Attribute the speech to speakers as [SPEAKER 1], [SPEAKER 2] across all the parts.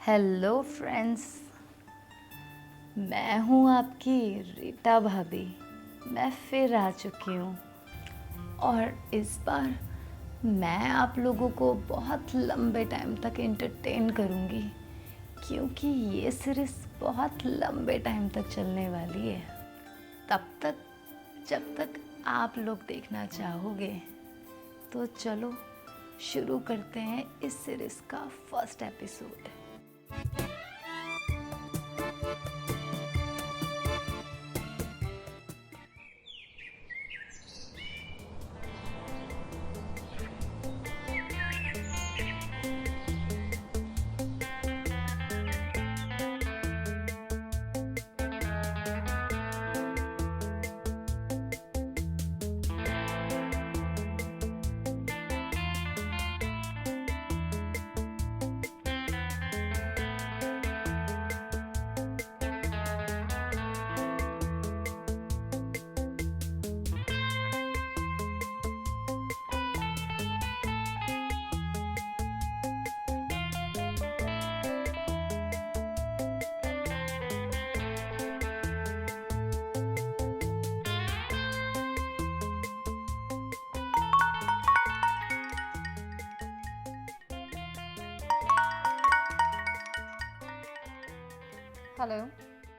[SPEAKER 1] Hello friends, मैं हूँ आपकी रीता भाभी। मैं फिर आ चुकी हूँ और इस बार मैं आप लोगों को बहुत लंबे टाइम तक एंटरटेन करूँगी, क्योंकि ये सीरीज़ बहुत लंबे टाइम तक चलने वाली है। तब तक जब तक आप लोग देखना चाहोगे, तो चलो शुरू करते हैं इस सीरीज़ का फर्स्ट एपिसोड। हेलो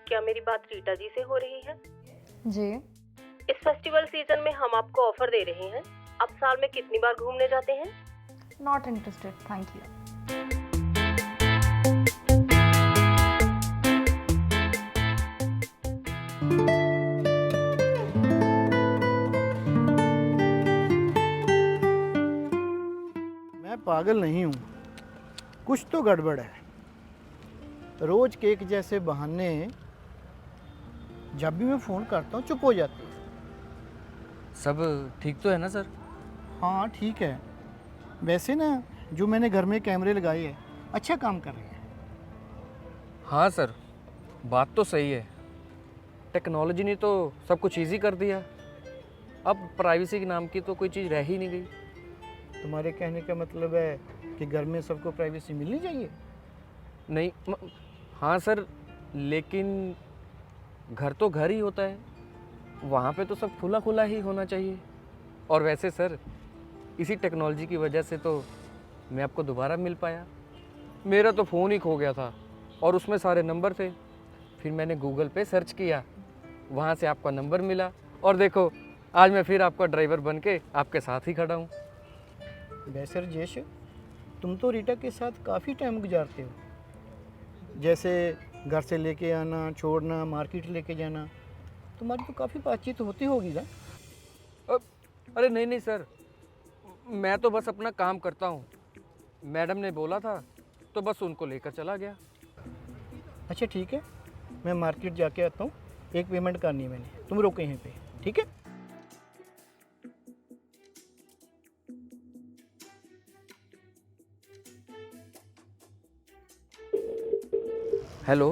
[SPEAKER 2] क्या मेरी बात रीटा जी से हो रही है?
[SPEAKER 1] जी।
[SPEAKER 2] इस फेस्टिवल सीजन में हम आपको ऑफर दे रहे हैं। आप साल में कितनी बार घूमने जाते हैं?
[SPEAKER 1] Not interested, thank you.
[SPEAKER 3] मैं पागल नहीं हूँ, कुछ तो गड़बड़ है। रोज केक जैसे बहाने जब भी मैं फ़ोन करता हूँ चुप हो जाती है।
[SPEAKER 4] सब ठीक तो है ना सर?
[SPEAKER 3] हाँ ठीक है। वैसे ना, जो मैंने घर में कैमरे लगाए हैं अच्छा काम कर रहे हैं।
[SPEAKER 4] हाँ सर, बात तो सही है। टेक्नोलॉजी ने तो सब कुछ इजी कर दिया। अब प्राइवेसी के नाम की तो कोई चीज़ रह ही नहीं गई।
[SPEAKER 3] तुम्हारे कहने का मतलब है कि घर में सबको प्राइवेसी मिलनी चाहिए?
[SPEAKER 4] नहीं हाँ सर, लेकिन घर तो घर ही होता है, वहाँ पे तो सब खुला खुला ही होना चाहिए। और वैसे सर, इसी टेक्नोलॉजी की वजह से तो मैं आपको दोबारा मिल पाया। मेरा तो फ़ोन ही खो गया था और उसमें सारे नंबर थे। फिर मैंने गूगल पे सर्च किया, वहाँ से आपका नंबर मिला और देखो आज मैं फिर आपका ड्राइवर बन के आपके साथ ही खड़ा हूँ।
[SPEAKER 3] वैसे राजेश, तुम तो रीटा के साथ काफ़ी टाइम गुजारते हो। जैसे घर से लेके आना, छोड़ना, मार्केट लेके जाना, तुम्हारी तो काफ़ी बातचीत होती होगी ना?
[SPEAKER 4] अरे नहीं नहीं सर, मैं तो बस अपना काम करता हूँ। मैडम ने बोला था तो बस उनको लेकर चला गया।
[SPEAKER 3] अच्छा ठीक है, मैं मार्केट जाके आता हूँ। एक पेमेंट करनी है मैंने, तुम रोको यहीं पे, ठीक है?
[SPEAKER 4] हेलो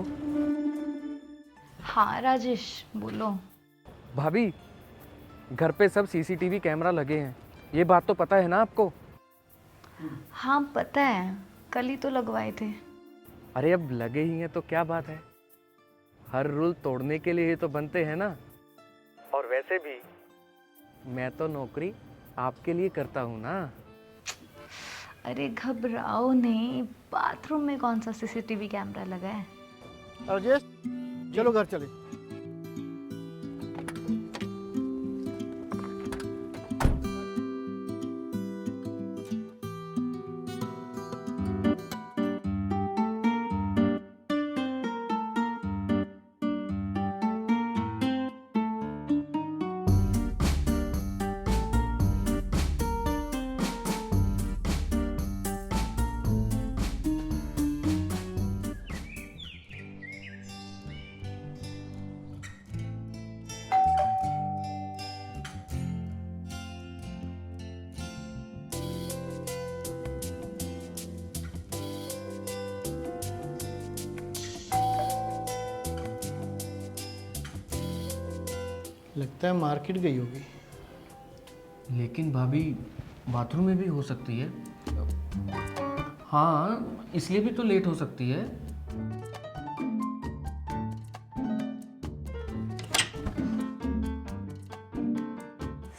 [SPEAKER 1] हाँ राजेश, बोलो।
[SPEAKER 4] भाभी, घर पे सब सीसीटीवी कैमरा लगे हैं, ये बात तो पता है ना आपको?
[SPEAKER 1] हाँ पता है, कल ही तो लगवाए थे।
[SPEAKER 4] अरे अब लगे ही हैं तो क्या बात है, हर रूल तोड़ने के लिए ही तो बनते हैं ना। और वैसे भी मैं तो नौकरी आपके लिए करता हूँ ना।
[SPEAKER 1] अरे घबराओ नहीं, बाथरूम में कौन सा सीसीटीवी कैमरा लगा है?
[SPEAKER 3] राजेश, चलो घर चले। लगता है मार्केट गई होगी।
[SPEAKER 4] लेकिन भाभी, बाथरूम में भी हो सकती है। हाँ, इसलिए भी तो लेट हो सकती है।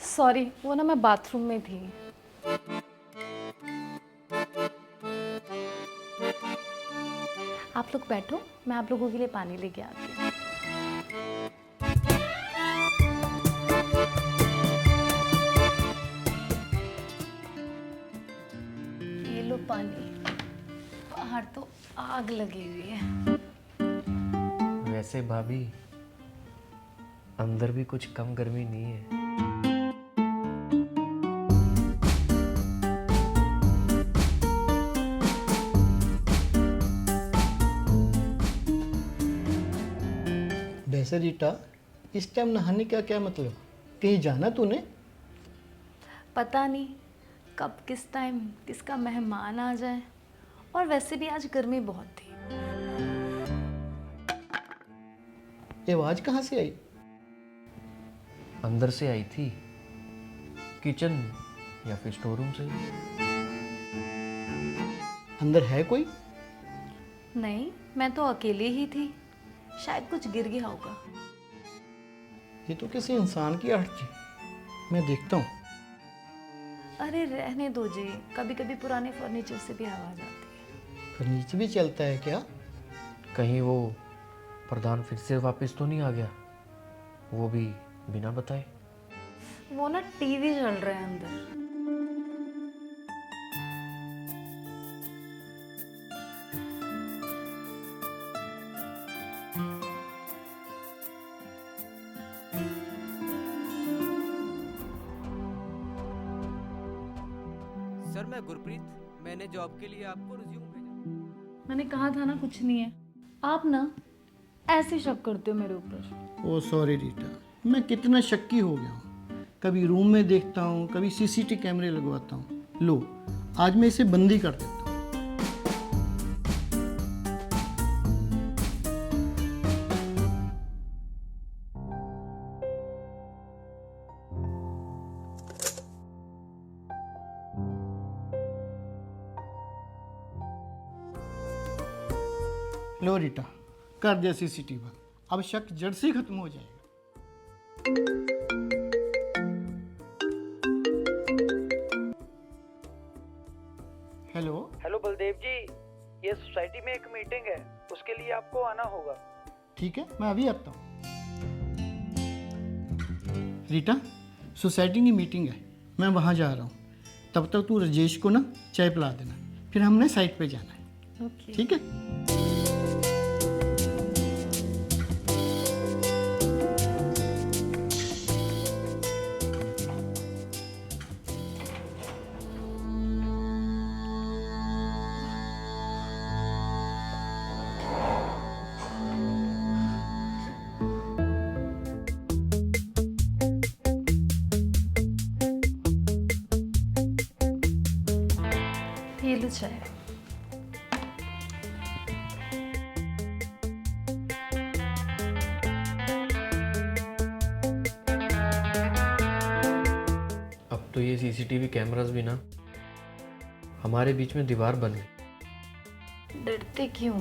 [SPEAKER 1] सॉरी, वो ना मैं बाथरूम में थी। आप लोग बैठो, मैं आप लोगों के लिए पानी लेके आती हूँ। ये लो पानी। बाहर तो आग लगी हुई है।
[SPEAKER 4] वैसे भाभी, अंदर भी कुछ कम गर्मी नहीं है।
[SPEAKER 3] वैसे रीटा, इस टाइम नहाने का क्या मतलब? कहीं जाना तूने?
[SPEAKER 1] पता नहीं कब किस टाइम किसका मेहमान आ जाए, और वैसे भी आज गर्मी बहुत थी।
[SPEAKER 3] ये आवाज़ कहाँ से आई?
[SPEAKER 4] अंदर से आई थी, किचन या फिर स्टोर रूम से।
[SPEAKER 3] अंदर है कोई?
[SPEAKER 1] नहीं, मैं तो अकेली ही थी। शायद कुछ गिर गया होगा।
[SPEAKER 3] ये तो किसी इंसान की आहट थी। मैं देखता हूँ।
[SPEAKER 1] अरे रहने दो जी, कभी कभी पुराने फर्नीचर से भी आवाज़ आती है।
[SPEAKER 3] फर्नीचर भी चलता है क्या?
[SPEAKER 4] कहीं वो प्रधान फिर से वापस तो नहीं आ गया, वो भी बिना बताए।
[SPEAKER 1] वो ना टीवी चल रहा है अंदर।
[SPEAKER 5] सर मैं गुरप्रीत, मैंने जॉब के लिए आपको रिज्यूम भेजा।
[SPEAKER 1] मैंने कहा था ना कुछ नहीं है। आप ना ऐसे शक करते हो मेरे ऊपर।
[SPEAKER 3] ओ सॉरी रीटा, मैं कितना शक्की हो गया हूँ। कभी रूम में देखता हूँ, कभी सीसीटीवी कैमरे लगवाता हूँ। लो, आज मैं इसे बंदी कर देता हूँ। लो रीटा, कर दिया सीसीटीवी बंद। अब शक जड़ से ही खत्म हो जाएगा। हेलो।
[SPEAKER 6] हेलो बलदेव जी, ये सोसाइटी में एक मीटिंग है, उसके लिए आपको आना होगा।
[SPEAKER 3] ठीक है, मैं अभी आता हूँ। रीटा, सोसाइटी की मीटिंग है, मैं वहाँ जा रहा हूँ। तब तक तू राजेश को ना चाय पिला देना, फिर हमने साइट पे जाना है।
[SPEAKER 1] ओके।
[SPEAKER 3] ठीक है?
[SPEAKER 1] ये लो चाय।
[SPEAKER 4] अब तो ये सीसीटीवी कैमरास भी ना हमारे बीच में दीवार बन गई।
[SPEAKER 1] डरते क्यों?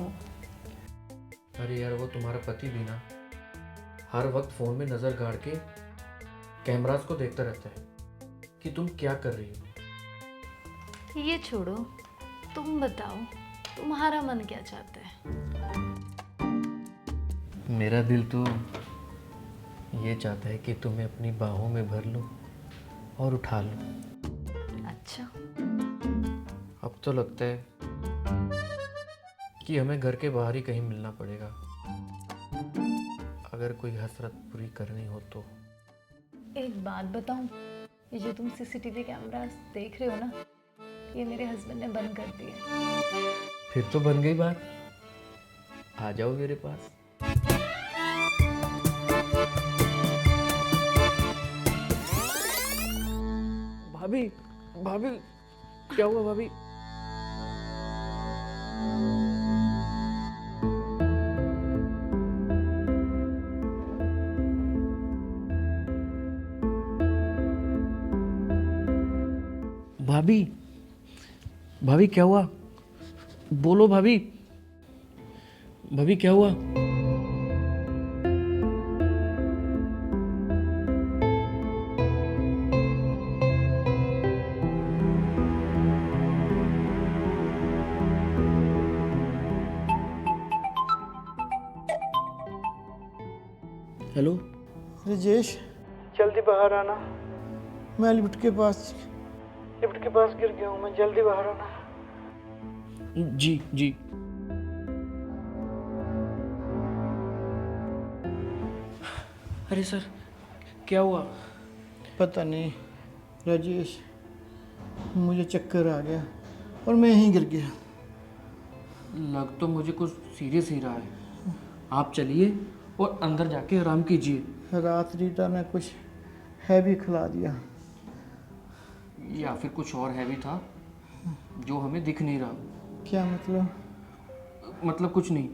[SPEAKER 4] अरे यार, वो तुम्हारा पति भी ना हर वक्त फोन में नजर गाड़ के कैमरास को देखता रहता है कि तुम क्या कर रही हो।
[SPEAKER 1] ये छोड़ो, तुम बताओ तुम्हारा मन क्या चाहता है?
[SPEAKER 4] मेरा दिल तो ये चाहता है कि तुम्हें अपनी बाहों में भर लो और उठा लो।
[SPEAKER 1] अच्छा,
[SPEAKER 4] अब तो लगता है कि हमें घर के बाहर ही कहीं मिलना पड़ेगा, अगर कोई हसरत पूरी करनी हो तो।
[SPEAKER 1] एक बात बताऊं, ये जो तुम सीसीटीवी कैमरा देख रहे हो ना, ये मेरे हस्बैंड ने बंद कर दिए।
[SPEAKER 4] फिर तो बन गई बात, आ जाओ मेरे पास। भाभी, भाभी, क्या हुआ भाभी? भाभी, भाभी क्या हुआ? बोलो भाभी। भाभी क्या हुआ? हेलो।
[SPEAKER 3] राजेश, जल्दी बाहर आना। मैं लिफ्ट के पास गिर गया हूँ, मैं जल्दी बाहर आना।
[SPEAKER 4] जी जी। अरे सर, क्या हुआ?
[SPEAKER 3] पता नहीं राजेश, मुझे चक्कर आ गया और मैं यहीं गिर गया।
[SPEAKER 4] लग तो मुझे कुछ सीरियस ही रहा है। आप चलिए और अंदर जाके आराम कीजिए।
[SPEAKER 3] रात रीटा ने कुछ हैवी खिला दिया।
[SPEAKER 4] या फिर कुछ और हैवी था जो हमें दिख नहीं रहा।
[SPEAKER 3] क्या मतलब?
[SPEAKER 4] मतलब कुछ नहीं,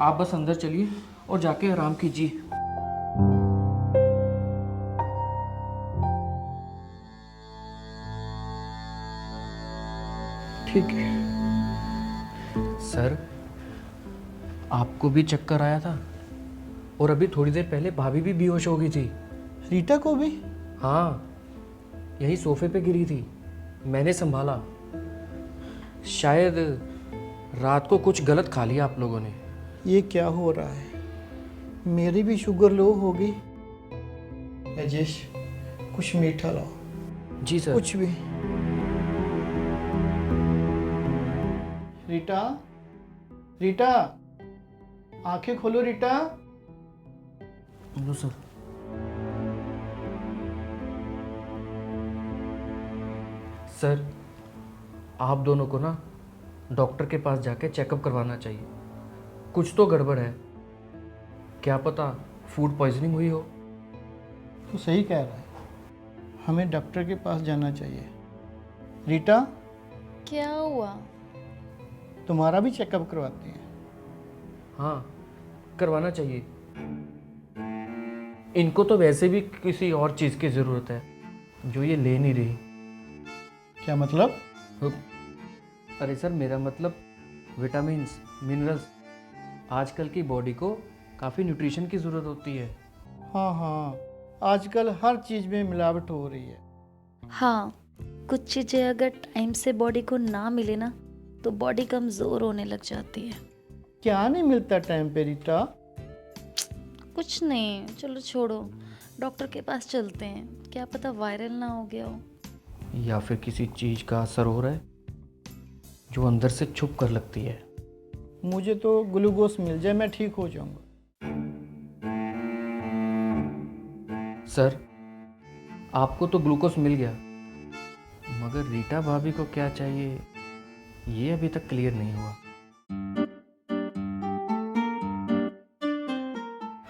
[SPEAKER 4] आप बस अंदर चलिए और जाके आराम कीजिए।
[SPEAKER 3] ठीक है।
[SPEAKER 4] सर, आपको भी चक्कर आया था और अभी थोड़ी देर पहले भाभी भी बेहोश हो गई थी।
[SPEAKER 3] रीटा को भी?
[SPEAKER 4] हाँ, यही सोफे पे गिरी थी, मैंने संभाला। शायद रात को कुछ गलत खा लिया आप लोगों ने।
[SPEAKER 3] ये क्या हो रहा है? मेरी भी शुगर लो हो गई। राजेश, कुछ मीठा लाओ।
[SPEAKER 4] जी सर।
[SPEAKER 3] कुछ भी। रीटा, रीटा, आंखें खोलो रीटा।
[SPEAKER 4] लो सर। सर, आप दोनों को ना डॉक्टर के पास जाके चेकअप करवाना चाहिए। कुछ तो गड़बड़ है, क्या पता फूड पॉइजनिंग हुई हो।
[SPEAKER 3] तो सही कह रहा है, हमें डॉक्टर के पास जाना चाहिए। रीटा,
[SPEAKER 1] क्या हुआ?
[SPEAKER 3] तुम्हारा भी चेकअप करवाते हैं।
[SPEAKER 4] हाँ, करवाना चाहिए। इनको तो वैसे भी किसी और चीज़ की ज़रूरत है जो ये ले नहीं रही।
[SPEAKER 3] क्या मतलब?
[SPEAKER 4] अरे सर, मेरा मतलब विटामिन्स, मिनरल्स। आजकल की बॉडी को काफ़ी न्यूट्रिशन की ज़रूरत होती है।
[SPEAKER 3] हाँ हाँ, आजकल हर चीज़ में मिलावट हो रही है।
[SPEAKER 7] हाँ, कुछ चीज़ें अगर टाइम से बॉडी को ना मिले ना तो बॉडी कमज़ोर होने लग जाती है।
[SPEAKER 3] क्या नहीं मिलता टाइम पे रीटा?
[SPEAKER 7] कुछ नहीं, चलो छोड़ो, डॉक्टर के पास चलते हैं, क्या पता वायरल ना हो गया हो।
[SPEAKER 4] या फिर किसी चीज़ का असर हो रहा है जो अंदर से छुप कर लगती है।
[SPEAKER 3] मुझे तो ग्लूकोज मिल जाए, मैं ठीक हो जाऊंगा।
[SPEAKER 4] सर, आपको तो ग्लूकोज मिल गया, मगर रीटा भाभी को क्या चाहिए ये अभी तक क्लियर नहीं हुआ।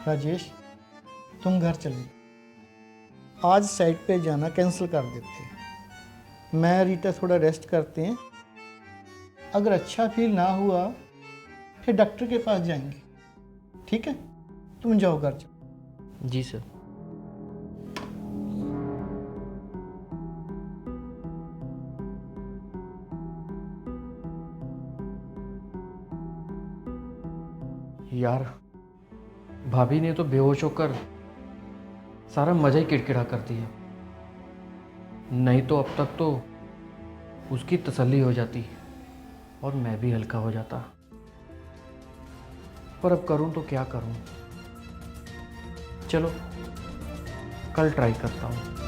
[SPEAKER 3] राजेश, तुम घर चले, आज साइट पे जाना कैंसिल कर देते हैं। मैं रीटा थोड़ा रेस्ट करते हैं, अगर अच्छा फील ना हुआ फिर डॉक्टर के पास जाएंगे। ठीक है, तुम जाओ घर जाओ।
[SPEAKER 4] जी सर। यार, भाभी ने तो बेहोश होकर सारा मजा ही किरकिरा कर दिया। नहीं तो अब तक तो उसकी तसल्ली हो जाती और मैं भी हल्का हो जाता। पर अब करूं तो क्या करूं। चलो, कल ट्राई करता हूं।